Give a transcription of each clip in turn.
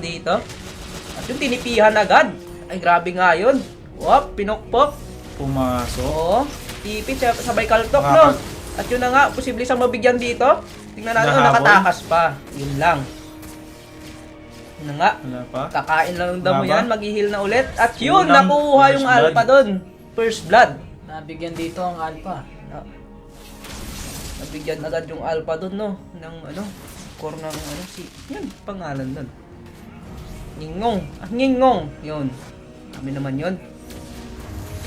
dito. At yung tinipihan agad. Ay, grabe nga yun. Wop, pinokpok. Pumasok. Oo. Tipid, sabay kaltok, no? At yun na nga, posible siyang mabigyan dito. Tingnan natin, nakatakas pa. Yun lang. Yun na nga. Wala pa. Kakain lang ng damo Wala yan, ba? mag-heal na ulit. At yun, Unang nakuha yung first blood. alpha doon. First blood. Nabigyan dito ang alpha. Nabigyan agad yung alpha doon, no? Ng ano, core ng ano, yan, pangalan doon. Ngingong. Ngingong. Yun. Kami naman yun.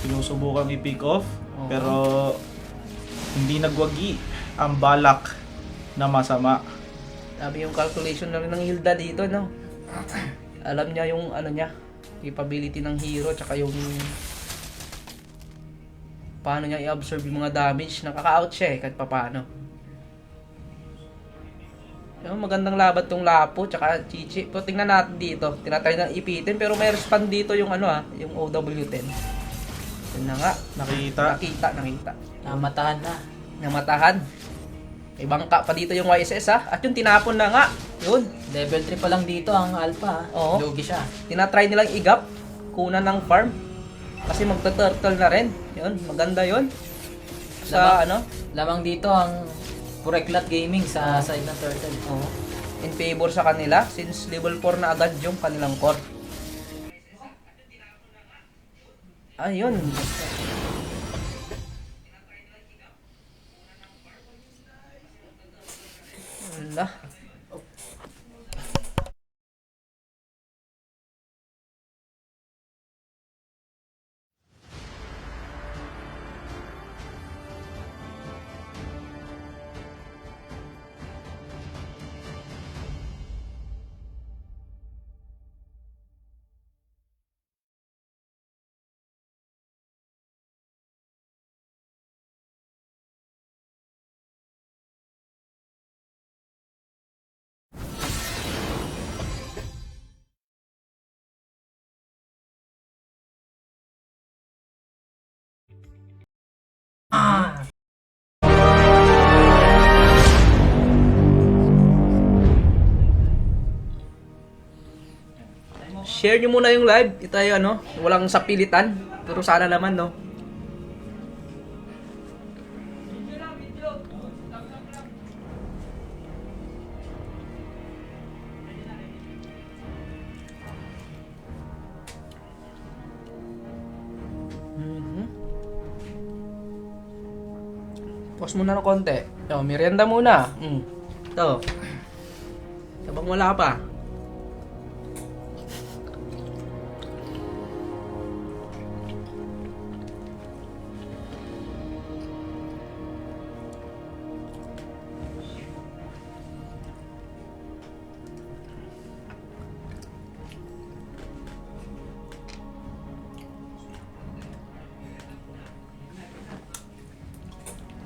Sinusubukan i-pick off. Oo. Pero hindi nagwagi ang balak na masama. Sabi yung calculation na rin ng Hilda dito, no? Alam niya yung ano niya, capability ng hero, tsaka yung paano niya i-absorb yung mga damage. Nakaka-out siya kahit papaano. Yung magandang laban tong Lapo, tsaka Chichi. Pero tingnan natin dito, tinatry nang ipitin, pero may respond dito yung ano yung OW10. Yun na nga, Nakita. nakita. Namatahan na. Namatahan. May bangka pa dito yung YSS at yung tinapon na nga. Yun. Level 3 pa lang dito ang alpha. Oo. Lugi siya. Tinatry nilang igap, kunan ng farm. Kasi magta-turtle na rin. Yun, maganda yun. Sa ano? Lamang dito ang Pureklat Gaming sa side ng Turtle. Oo. In favor sa kanila since level 4 na agad yung kanilang core. Ayun. Wala. Share nyo muna yung live. Ito ay ano, walang sapilitan. Pero sana naman, no? Pause muna ng konti. Ito, merienda muna. Ito. Sabang wala pa.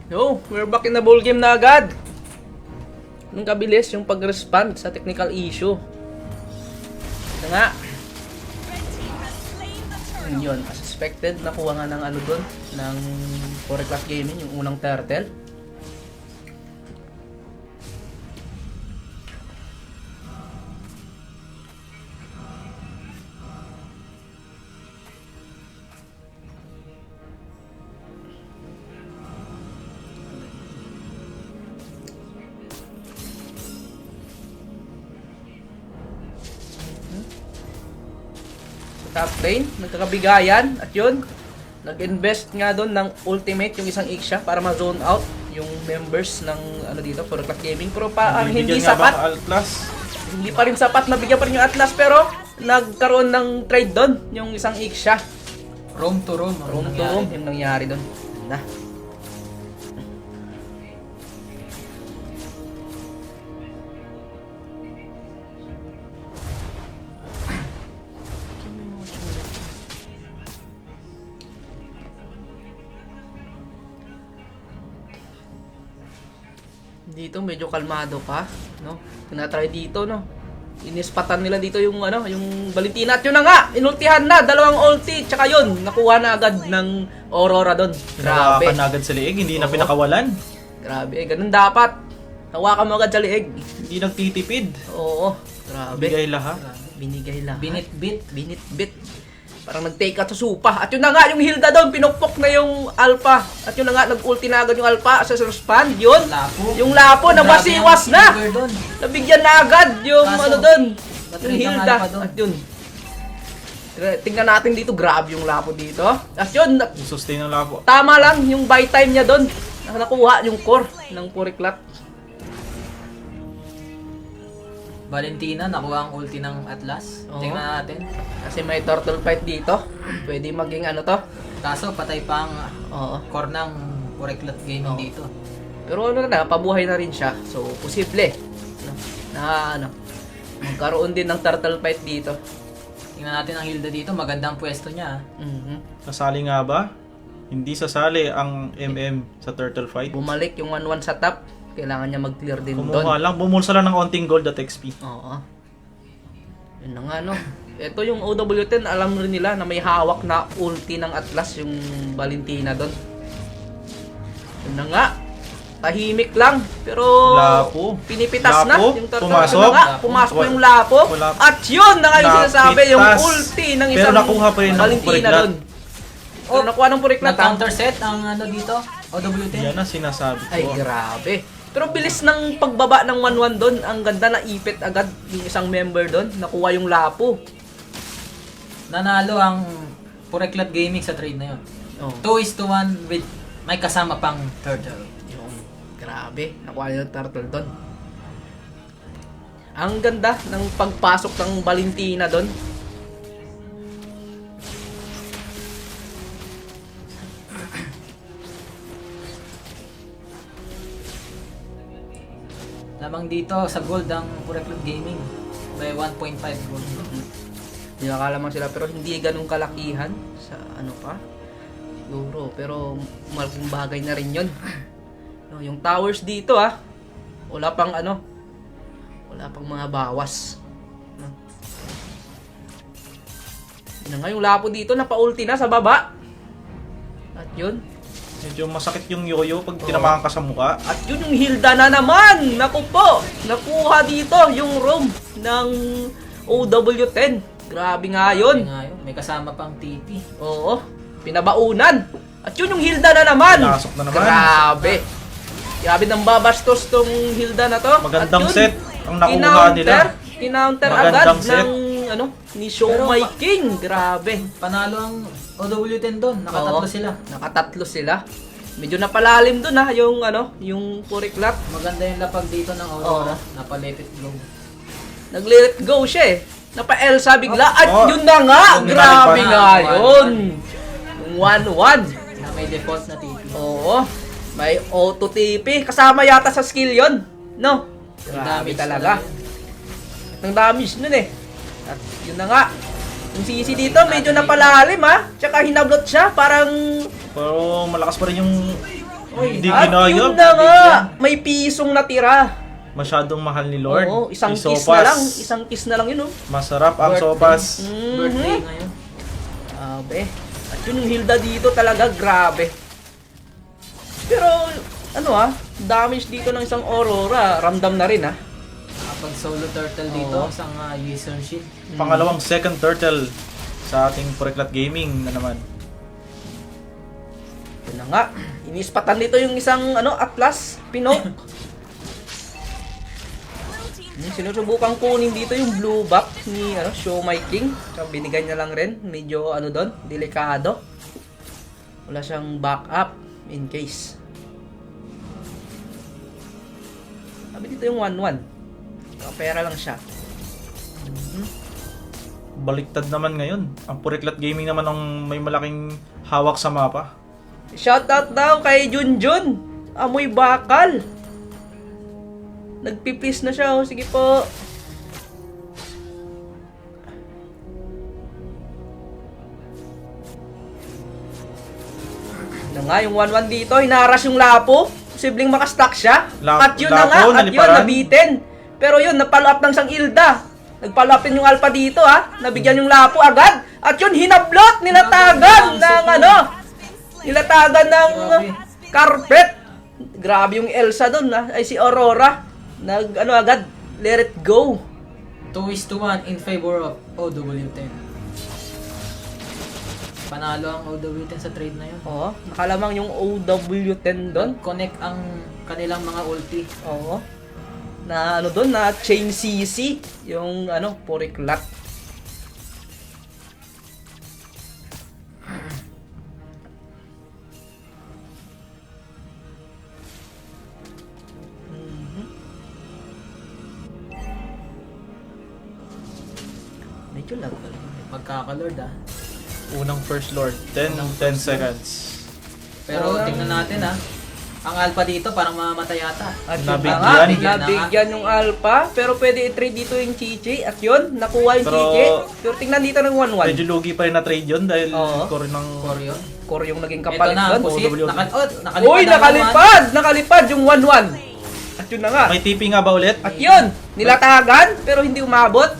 No, we're back in the ball game na agad. Anong kabilis yung pag-respond sa technical issue. Ito nga. Yun, as expected, nakuha nga ng ano dun, ng Pureklat Gaming, yung unang turtle. Top lane, nagkakabigayan at yun, nag-invest nga doon ng ultimate yung isang Ixia para ma-zone out yung members ng ano dito, Pureklat Gaming, pero parang hindi sapat. Hindi pa rin sapat, nabigyan pa rin yung Atlas, pero nagkaroon ng trade doon yung isang Ixia. Roam to roam. Room to room yung nangyari doon. Na. Dito medyo kalmado pa, no? Tinatry dito, no? Inispatan nila dito yung ano, yung Valentina at yun na nga, inultihan na, dalawang ulti, tsaka yun, nakuha na agad ng Aurora doon. Grabe. Hawakan na agad sa liig, hindi na Oo. pinakawalan. Grabe, ganun dapat. Hawakan mo agad sa liig. Hindi nagtitipid. Oo, grabe. Bigay lahat. Grabe. Binigay lahat. Binit-bit. Binit-bit. Parang nag-take out sa supa. At yun na nga, yung Hilda doon, pinukpok na yung Alpha. At yun na nga, nag-ulti na agad yung Alpha sa respond. Yun. Lapo. Yung Lapo na Grabe masiwas ang na. trigger dun. Nabigyan na agad yung Kaso, ano doon. Yung na-trigger ang Hilda. Alpha dun. At yun. Tingnan natin dito, grabe yung Lapo dito. At yun, Yung sustain ng Lapo. tama lang yung buy time niya doon. Nakuha yung core ng Puriklat. Valentina, nakuha ang ulti ng Atlas. Oo. Tingnan natin. Kasi may turtle fight dito. Pwede maging ano to. Kaso, patay pa ang Oo. core ng Puriklat Gaming Oo. dito. Pero ano na, pabuhay na rin siya. So, posible na ano, magkaroon din ng turtle fight dito. Tingnan natin ang Hilda dito. Magandang pwesto niya. Mhm. Sasali nga ba? Hindi sasali ang MM sa turtle fight. Bumalik yung 1-1 sa top. Kailangan niya mag-clear din doon. Kumuha lang, bumulsa lang ng onting gold at XP. Oo. Yun na nga, no. Ito yung OW10, alam rin nila na may hawak na ulti ng Atlas, yung Valentina doon. Yun na nga. Tahimik lang, pero Lapo. pinipitas na Lapo, yung turtle. pumasok. Yun na nga, pumasok Wala- yung Lapo. wala- At yun na nga yung sinasabi, yung Napitas. ulti ng Pero isang nakuha pa rin ng Valentina Puriklat. doon. Oh, nakuha ng Puriklat. Nag-counter set ang ano dito. OW10. Yan ang sinasabi ko. Ay, grabe. Pero bilis ng pagbaba ng 1-1 doon. Ang ganda na ipit agad yung isang member doon. Nakuha yung Lapo. Nanalo ang Puriklat Gaming sa trade na yun. Oh. 2-1 with may kasama pang turtle. Yung, grabe. Nakuha yung turtle doon. Ang ganda ng pagpasok ng Valentina doon. Lamang dito sa gold ang Puriklat Gaming. May 1.5 gold. Hindi nakalaman sila pero hindi ganun kalakihan sa ano pa. Siguro. Pero malaking bagay na rin yun. No, yung towers dito wala pang ano. Wala pang mga bawas. No. Yun na nga yung Lapo dito. Napa-ulti na sa baba. At yun. Medyo masakit yung yoyo pag tinamaan ka sa mukha. At yun yung Hilda na naman! Naku po! Nakuha dito yung room ng OW10. Grabe nga yun. May kasama pang TP. Oo. Pinabaunan. At yun yung Hilda na naman. Pinasok na naman. Grabe. Grabe nang babastos tong Hilda na to. Magandang At yun, set ang nakuha nila. Kinounter Magandang agad set. ng ano, ni Show Pero My King. Grabe. Panalo ang OW10 doon. Nakatatlo Oo. sila. Nakatatlo sila. Medyo napalalim dun yung ano, yung Puriklat. Maganda yung lapag dito ng Aurora. Oo. Napa-let it go. Nag-let go siya eh. Napa-Elsa bigla. At Oh. yun na nga! Yung Grabe nalipad. nga yun! 1-1. Na may default na TP. Oo. May auto TP. Kasama yata sa skill yon, no? May Grabe damage talaga. Ang damage nun eh. At yun na nga. Yung CC dito medyo napalalim Tsaka hinablot siya. Parang... Pero malakas pa rin yung hindi At ginaya. yun na nga. May pisong natira. Masyadong mahal ni Lord. Oo. Isang Yung kiss sopas. na lang. Isang kiss na lang yun Masarap ang Birthday. sopas. Birthday ngayon. Grabe. At yun yung Hilda dito talaga, grabe. Pero, ano damage dito ng isang Aurora, ramdam na rin Kapag solo turtle dito, Oo. isang user sheet. Pangalawang second turtle sa ating Puriklat Gaming na naman. Yun na nga, inispatan nito yung isang Atlas, Pinok. Sinusubukan kunin dito yung blue buff ni Show My King. So, binigay niya lang rin, medyo doon, delikado. Wala siyang backup in case. Sabi dito yung 1-1. Kapera lang siya. Baliktad naman ngayon. Ang Puriklat Gaming naman ang may malaking hawak sa mapa. Shoutout daw kay Junjun. Amoy bakal. Nagpipis na siya. Sige po. Na nga, yung 1-1 dito. Hinaras yung Lapo. Posibleng makastack siya. At yun na nga. Lapo, At yun, naliparan. nabitin. Pero yun, napalo up ng sang Ilda. Nagpalo up din yung Alpha dito Nabigyan yung Lapo agad. At yun, hinablot. Nilatagan ng nilatagan ng carpet. Grabe yung Elsa doon Ay si Aurora. Agad. Let it go. 2:1 in favor of OW10. Panalo ang OW10 sa trade na yun. Oo, nakalamang yung OW10 doon. Connect ang kanilang mga ulti. Oo. Na ano doon, na chain CC, yung ano, Puriklat. Medyo lag. Magkakalord ah. Unang first lord. 10 seconds. Pero tingnan natin ah. Ang alpha dito parang mamamatay yata. At Nabigyan. yun na nga, nabigyan yung Alpha, pero pwede i-trade dito yung Chichi. At yun, nakuha yung Pero- Chichi. Pero tingnan dito ng 1-1. Medyo lugi pa rin na trade yun dahil Oo. core ng... Koryo. Core yung naging Ito kapalit na ang doon. pusit. OW10. Nakalipad Uy, na nakalipad! Nakalipad yung 1-1. At yun na nga. May TP nga ba ulit? At yun, nilatagan, pero hindi umabot.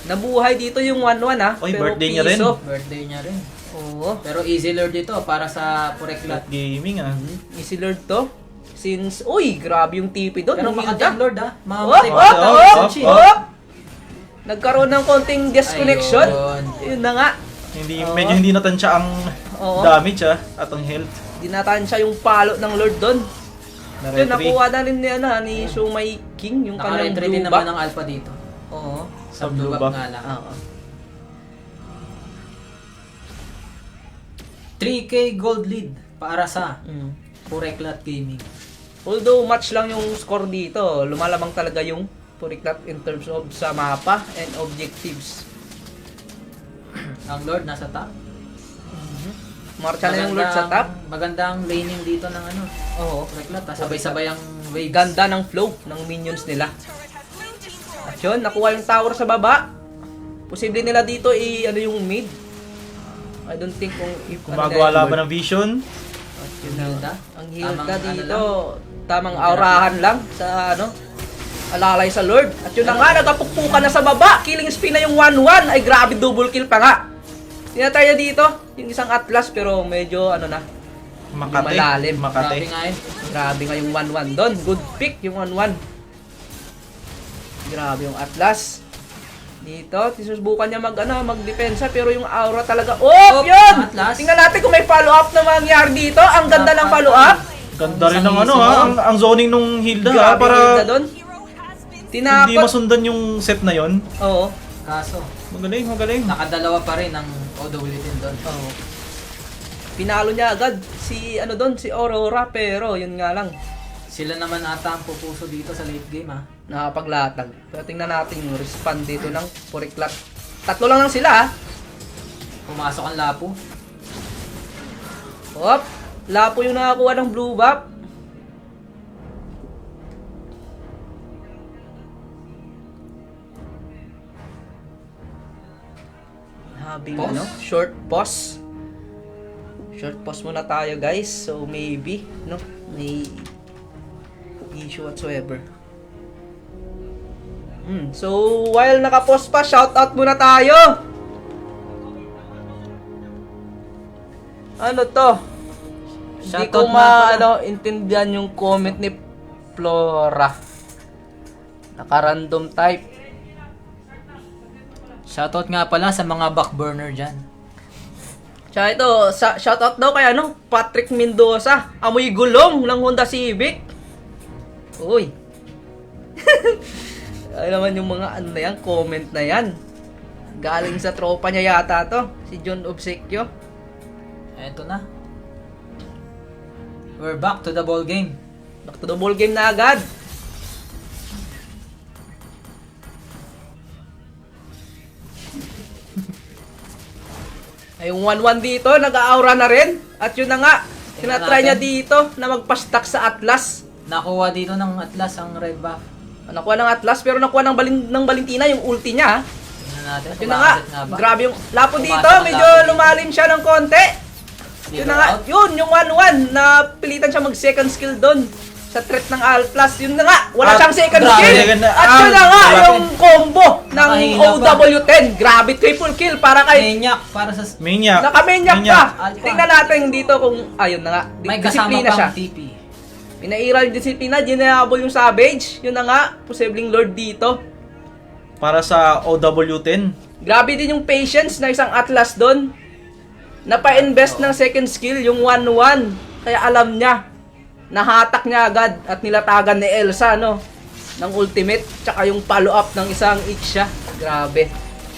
Nabuhay dito yung 1-1 ha. Oy, pero birthday niya rin. piso. Birthday niya rin. Oo. Pero easy lord ito para sa Pureklat. Gaming ah. Easy lord to. Since, uy, grabe yung TP doon. Pero Yung makatang Hilda. lord ah. Oh, Mamamatay oh, pa. oh. Nagkaroon ng konting disconnection. Ayun. Yun na nga. Medyo hindi natansya ang Oo. damage at ang health. Dinatansya yung palo ng lord doon. Na Yun, retry. nakuha na rin ni Shumai King, yung kanyang Naka-retry din blue naman back. ng alpha dito. Oo. Sa Sa blue blue buff buff. nga lang. Oo. 3K gold lead para sa Mm. Pureklat Gaming. Although match lang yung score dito, lumalamang talaga yung Puriklat in terms of sa mapa and objectives. Ang Lord nasa top. Marcha na yung Lord sa top. Magandang laning dito ng ano. Oo. Pureklat. Sabay-sabay ang waves. Ganda ng flow ng minions nila. At yun, nakuha yung tower sa baba. Posible nila dito ano yung mid. I don't think kung Gumagawa laban ng vision. Yun na. Hilda. Ang Hilda Tamang dito, ano tamang aurahan lang sa ano, alalay sa Lord. At yun na nga, nagkapukpukan na sa baba. Killing spree na yung 1-1. Ay grabe, double kill pa nga. Tinatry niya dito, yung isang Atlas, pero medyo ano na, Makate. malalim. Makate. Grabe nga yun. grabe nga yung 1-1 doon. Good pick yung 1-1. Grabe yung Atlas. Dito, sinusubukan niya magdepensa, pero yung aura talaga, Oh, yun! Atlas. Tingnan natin kung may follow-up na mangyari dito. Ang ganda ng follow-up. Ganda rin ng Isang ano easy ha, mo. ang zoning nung Hilda ha, Grabe para Hilda doon. hindi Tinapot. masundan yung set na yon. Oo. Kaso, Magaling, magaling. nakadalawa pa rin ang OW10 doon. Oo. Pinalo niya agad si ano doon, si Aurora, pero yun nga lang, Sila naman ata ang pupuso dito sa late game ha. nakapaglatag. Pero tingnan natin yung respond dito ng Puriklat. Tatlo lang sila ha. Pumasok ang Lapu. Hop. Lapo yung nakakuha ng blue buff. Habing Pause? ano, short pause. Short pause muna tayo guys. So maybe, no, may issue whatsoever. So while naka-pause pa, shoutout muna tayo. Ano to? Hindi ko Shoutout nga pala. intindihan yung comment ni Flora. Naka-random type. Shoutout nga pala sa mga backburner dyan. Tsaka ito, shoutout daw kay ano, Patrick Mendoza. Amoy gulong ng Honda Civic. Uy. Ay naman yung mga ano na yan, comment na yan. Galing sa tropa niya yata to, si John Obsequio. Eto na. We're back to the ball game. Back to the ball game na agad. Ay, yung 1-1 dito, nag-aura na rin. At yun na nga, tinatry niya dito na magpa-stack sa Atlas. Nakuha dito ng Atlas ang red buff. Nakuha ng Atlas, pero nakuha ng Valentina yung ulti niya. ha. Tingnan natin. Yun na nga, Umakit ba? grabe yung lapo Pumasok dito, ang medyo lapo dito. lumalim siya ng konti. Yun na nga, Out. yun, yung 1-1, na pilitan siya mag second skill doon sa threat ng Alplas. Yun na nga, wala At siyang second grabe, skill. ganda. At yun na nga, Grabe. yung combo ng Nakahila pa. OW10. Grabe, triple kill para kay Maniac para sa... Maniac. Nakamenyak pa. Alpha. Tingnan natin dito kung, ayun na nga, May kasama disiplina pang siya. TP. Pinairal yung disiplina, ginabol yung Savage. Yun na nga, posibleng Lord dito. para sa OW10. Grabe din yung patience na isang Atlas doon. Napa-invest ng second skill, yung 1-1. Kaya alam niya. Nahatak niya agad at nilatagan ni Elsa, no? Ng ultimate, tsaka yung follow-up ng isang Ixia. Grabe.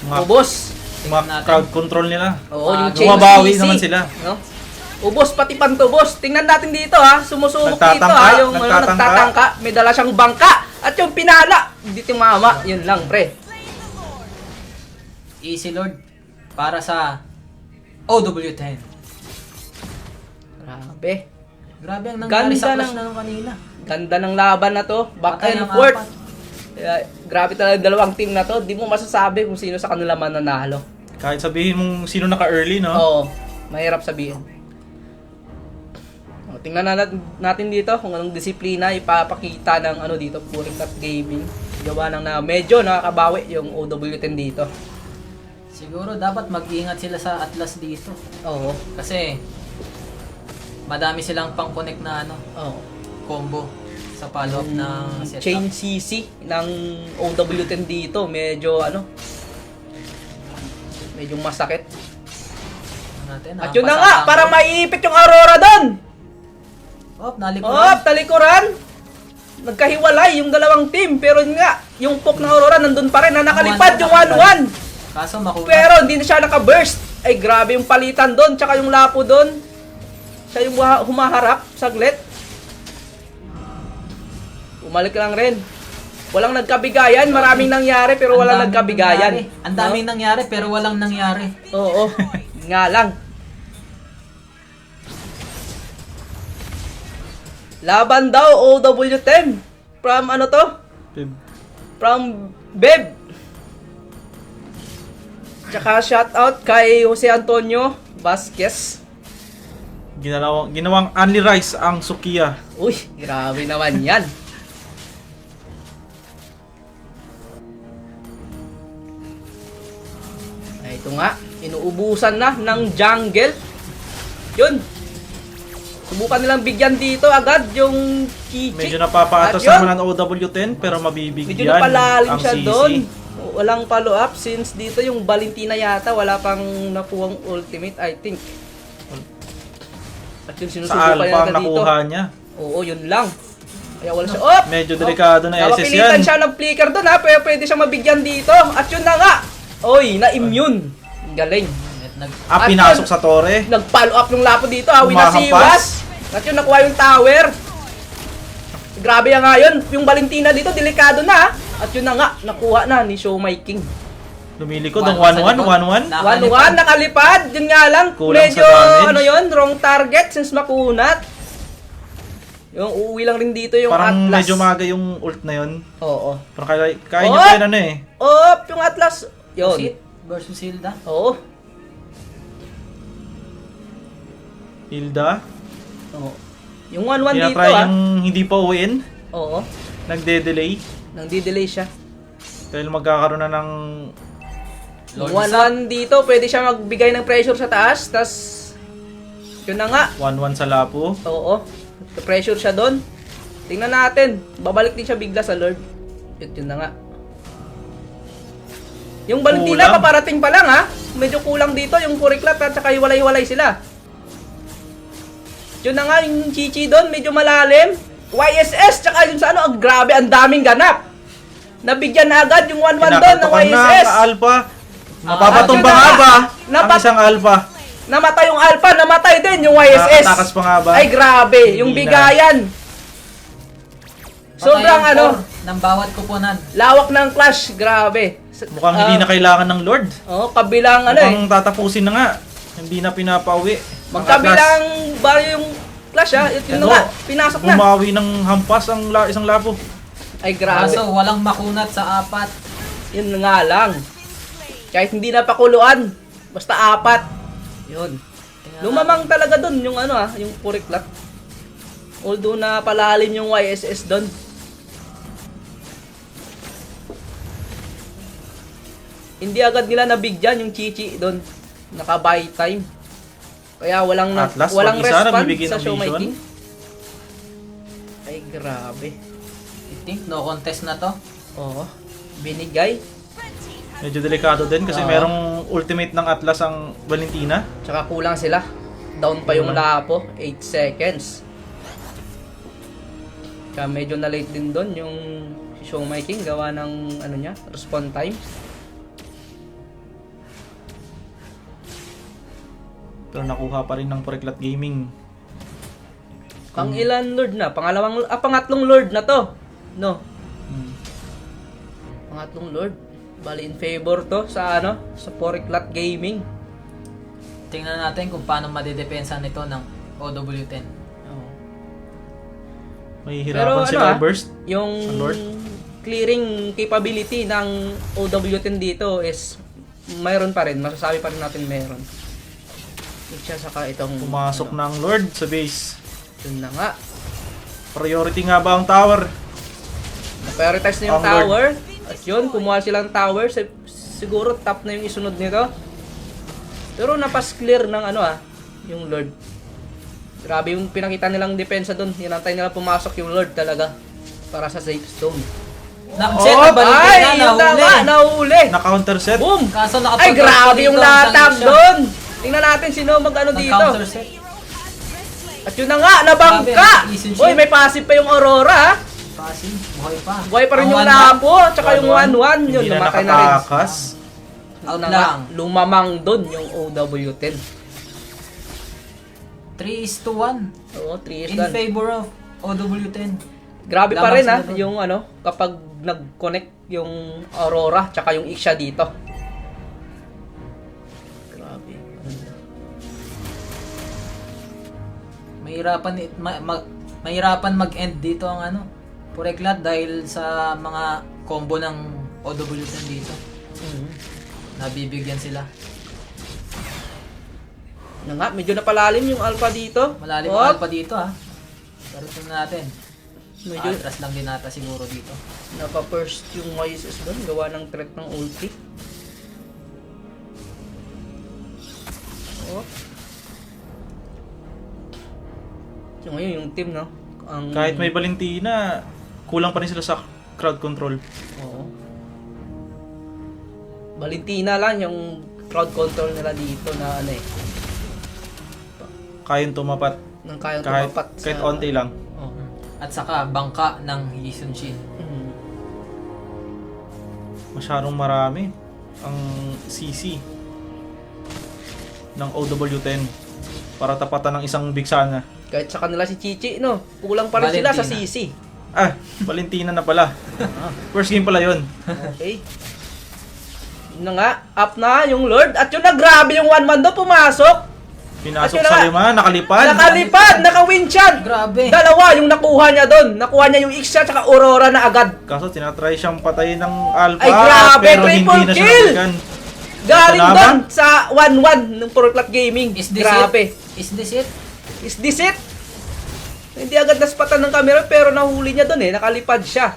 Ubos. Yung mga crowd control nila. Oo, yung chain Bumabawi CC, naman sila. no? Ubos, pati pantubos. Tingnan natin dito, ha? Sumusubok dito, Nagtatangka, ha? Yung nagtatangka. nagtatangka. May dala siyang bangka. At yung pinala, hindi tumama. Yun lang, pre. Easy Lord para sa OW10. Grabe. Grabe ang nangyari Ganda sa clash ng- na nung kanina. Ganda ng laban na to. Back Patay and ng forth. apat. Kaya, grabe talaga yung dalawang team na to. Di mo masasabi kung sino sa kanila mananalo. Kahit sabihin mong sino naka-early, no? Oo, mahirap sabihin. O, tingnan natin dito kung anong disiplina ipapakita ng ano dito, Puricat Gaming. Gawa ng na medyo nakakabawi yung OW10 dito. Siguro dapat mag-iingat sila sa Atlas dito. Oo. Kasi madami silang pang-connect na Oo. combo sa follow-up ng setup. Chain CC ng OW10 dito, medyo medyo masakit. Natin, At yun na nga, para maiipit yung Aurora doon. nalikuran. Oh, talikuran. Nagkahiwalay yung dalawang team, pero yun nga, yung poke ng Aurora nandun pa rin, na nakalipad yung 1-1. Kaso makuha. Pero hindi na siya naka-burst. Ay, grabe yung palitan doon, tsaka yung lapo doon. Siya yung humaharap, saglit. Umalik lang rin. Walang nagkabigayan, maraming nangyari pero walang nagkabigayan. Ang daming nangyari pero walang nangyari. Oo, nga lang. Laban daw, OW10. From ano to? From Beb. Tsaka shoutout kay Jose Antonio Vasquez. Ginawang only rice ang Sukiya. Uy, grabe naman yan. Ay, ito nga, inuubusan na ng jungle. Yun. Subukan nilang bigyan dito agad yung Chichi. Medyo napapaatas At yun, naman ang OW10 pero mabibigyan medyo napalalim ang siya CC. doon. Walang follow up since dito yung Valentina yata wala pang nakuhang ultimate, I think. At yun Sa sinusubukan Alpha niya ang dito. nakuha niya. Oo, yun lang. Kaya wala siya. Oh! Medyo delikado na SS Napapilitan yan. siya ng flicker doon ha, pero pwede siya mabigyan dito. At yun na nga. Oy, na-immune. Galing. Ah, At pinasok yun, sa torre. Nag-follow up yung lapo dito ha, Humahampas. winasiwas. At yun, nakuha yung tower. Grabe nga yun. Yung Valentina dito, delikado na ha. At yun na nga, nakuha na ni Show My King. Lumilikod ang 1-1, 1-1 1-1. 1-1, nakalipad. Yun nga lang, Kulang medyo, sa damage. yun, wrong target since makunat. Yung uuwi lang rin dito yung Parang Atlas. medyo maga yung ult na yun. Oo. Parang kaya nyo Oh! pa yun eh. Oh, yung Atlas. Yun. Sit versus Hilda. Oo. Hilda. Oo. Yung 1-1 dito Tinatry ah. yung hindi pa uwiin. Oo. Nagde-delay. Nang di-delay siya. Dahil magkakaroon na ng... Yung Lord 1-1 dito, pwede siya magbigay ng pressure sa taas. Tas, yun na nga. 1-1 sa Lapu. Oo. Pressure siya doon. Tingnan natin. Babalik din siya bigla sa Lord. Yun na nga. Yung Valentina, Kulang. paparating pa lang ha. Medyo kulang dito yung Puriklat at saka hiwalay-hiwalay sila. Yun na nga, yung Chichi doon, medyo malalim. YSS, tsaka yung sa ano, ang grabe, ang daming ganap. Nabigyan na agad yung 1-1 doon ng Kinakatukan na YSS. ka Alpha. Mapapatumba At yun nga na ba nga. ang isang Alpha? Namatay yung Alpha, namatay din yung YSS. Nakatakas pa nga ba? Ay, grabe, yung Hindi na. bigayan. Sobrang Patayan ano, core ng bawat kuponan. lawak ng clash, grabe. Mukhang hindi na kailangan ng Lord. Oh, kabilang ano eh. Mukhang tatapusin na nga. Hindi na pinapauwi. Ang Magkabilang baryo yung clash ha. Yun na Ano? nga, pinasok na. Bumawi ng hampas ang isang Lapu. Ay, grabe. Kaso walang makunat sa apat. Yun nga lang. Kahit hindi na pakuluan, basta 4. Yun. Lumamang talaga dun yung ano yung Puriklat. Although na palalim yung YSS dun. Hindi agad nila nabigyan yung Chichi dun. Naka-buy time. Kaya walang Atlas, walang wag isa, response nabibigyan sa ng Show My vision. King. Ay, grabe. I think no contest na to. Oo. Binigay. Medyo delikado din kasi Oo. merong ultimate ng Atlas ang Valentina. Tsaka kulang sila. Down pa yung Lapo, 8 seconds. Kaya medyo na late din doon yung Show My King gawa ng ano niya, respawn time. Pero nakuha pa rin ng Pureklat Gaming. Pang ilan lord na? Pangatlong lord na to. No. Hmm. Pangatlong lord. Bali in favor to sa ano, sa Pureklat Gaming. Tingnan natin kung paano madedepensa nito ng OW10. Oh. May Pero hirapan sila ano burst. yung Ang Lord? clearing capability ng OW10 dito is mayroon pa rin. Masasabi pa rin natin mayroon. Siya saka itong Pumasok ano, ng Lord sa base. yun na nga. Priority nga ba ang tower? Na-prioritize na yung Ang Lord. tower. At yun, kumuha silang tower. Siguro top na yung isunod nito. Pero napas-clear ng ano yung Lord. Grabe yung pinakita nilang depensa doon. Hinantay nila pumasok yung Lord talaga. Para sa safe zone. Set Oh, na balik ay! na, Yun na nga, nahuli! Na-counter set. Boom! Kaso Ay, grabe yung latag doon! Tingnan natin sino mag-ano dito. Nag-counter set. At yun na nga, nabangka! Grabe, easy Uy, ship. may passive pa yung Aurora, ha? Pasin, buhay pa. Buhay pa rin Ang yung 1-1, Lapo, tsaka yung 1-1. Yun, Hindi na namatay na rin. nakatakas. Out Out na nga, lang. lumamang doon yung OW10. 3-1. Oo, 3 is In done. favor of OW10. Grabe pa Lamang rin sila ha, doon. yung ano, kapag nag-connect yung Aurora, tsaka yung Ixia dito. Grabe. Mahirapan mag-end dito ang ano, Pureklat dahil sa mga combo ng OW10 dito. Mhm. Nabibigyan sila. Na nga, medyo napalalim yung alpha dito. Malalim Oh, ang alpha dito ha. Pero tingnan natin. medyo Atras lang din nata siguro dito. napa-first yung YSS doon, gawa ng threat ng ulti. Oh. So ngayon yung team, no? Ang, Kahit may Valentina, kulang pa rin sila sa crowd control. Oo. Valentina lang yung crowd control nila dito na ano eh. Kayang tumapat. Nang kayang Kahit, tumapat kahit onti lang. Oo. At saka bangka ng Yisun Shin. Mhm. Masyadong marami ang CC ng OW10 para tapatan ng isang bigsana. Kahit sa kanila si Chichi, no? Kulang pa rin sila sa Valentina. CC. Ah, Valentina na pala. First game pala yun. Okay. Yun na nga, up na yung Lord. At yun na, grabe yung 1-1 do, pumasok. Pinasok At yun sa na- lima, nakalipad. Nakalipad, naka-win shot. Grabe. Dalawa yung nakuha niya doon. Nakuha niya yung Ixia at Aurora na agad. Kaso tinatry siyang patayin ng Alpha. Ay, grabe, pero triple hindi na siya kill! nabigyan. Galing Ito na doon ba? sa 1-1 ng Pureklat Gaming. Is this Grabe. it? Is this it? Is this it? Hindi agad naspatan ng camera pero nahuli niya doon eh. Nakalipad siya.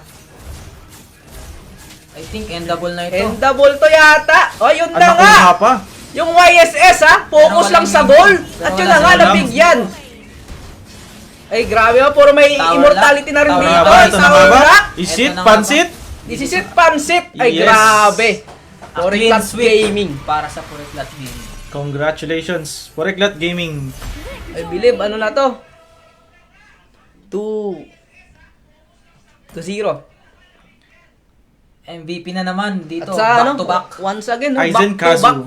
I think endable na ito. Endable to yata. O, yun At na nga. nakuha pa. Yung YSS ha, focus Pero lang walang sa yun. goal. Pero At yun wala na nga, sa goal. nabigyan. Ay, grabe ha, puro may Tower immortality na rin lock. Ito dito. na ba? Ito na nga ba? Tower Isit? Ito na nga Pansit? This is it, Pansit. Ay, Yes. grabe. A clean Pureklat sweep Gaming. para sa Pureklat Gaming. Congratulations. Pureklat Gaming. I believe, ano na to? 2-0. MVP na naman dito, At sa back ano, to back. once again, no, Aizen back to Kazu. back